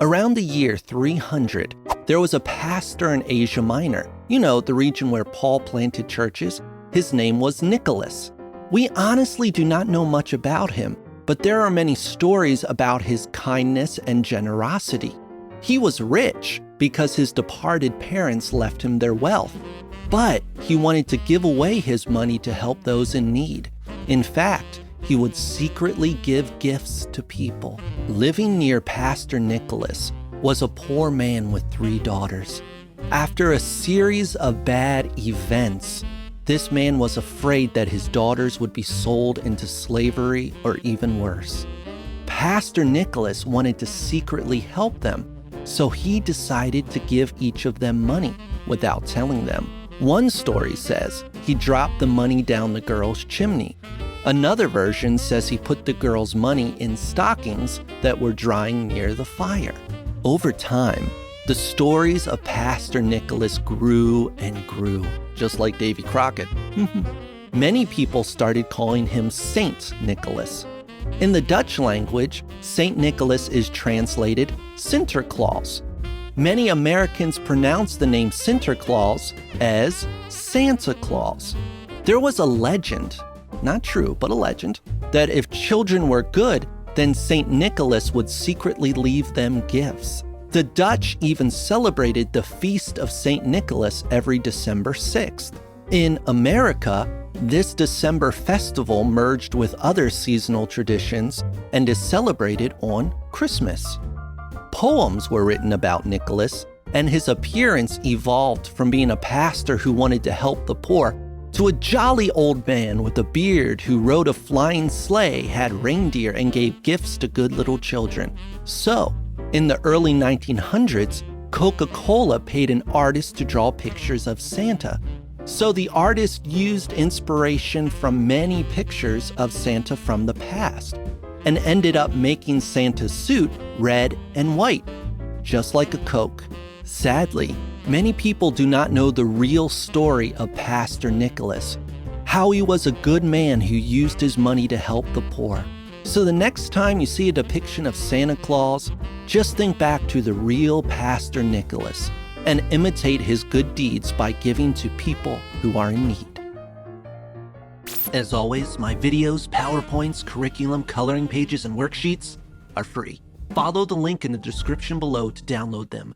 Around the year 300, there was a pastor in Asia Minor, the region where Paul planted churches. His name was Nicholas. We honestly do not know much about him, but there are many stories about his kindness and generosity. He was rich because his departed parents left him their wealth, but he wanted to give away his money to help those in need. In fact, he would secretly give gifts to people. Living near Pastor Nicholas was a poor man with 3 daughters. After a series of bad events, this man was afraid that his daughters would be sold into slavery or even worse. Pastor Nicholas wanted to secretly help them, so he decided to give each of them money without telling them. One story says he dropped the money down the girl's chimney. Another version says he put the girl's money in stockings that were drying near the fire. Over time, the stories of Pastor Nicholas grew and grew, just like Davy Crockett. Many people started calling him Saint Nicholas. In the Dutch language, Saint Nicholas is translated Sinterklaas. Many Americans pronounce the name Sinterklaas as Santa Claus. There was a legend, not true, but a legend, that if children were good, then Saint Nicholas would secretly leave them gifts. The Dutch even celebrated the Feast of Saint Nicholas every December 6th. In America, this December festival merged with other seasonal traditions and is celebrated on Christmas. Poems were written about Nicholas, and his appearance evolved from being a pastor who wanted to help the poor to a jolly old man with a beard who rode a flying sleigh, had reindeer, and gave gifts to good little children. So, in the early 1900s, Coca-Cola paid an artist to draw pictures of Santa. So the artist used inspiration from many pictures of Santa from the past and ended up making Santa's suit red and white, just like a Coke. Sadly, many people do not know the real story of Pastor Nicholas, how he was a good man who used his money to help the poor. So the next time you see a depiction of Santa Claus, just think back to the real Pastor Nicholas and imitate his good deeds by giving to people who are in need. As always, my videos, PowerPoints, curriculum, coloring pages, and worksheets are free. Follow the link in the description below to download them.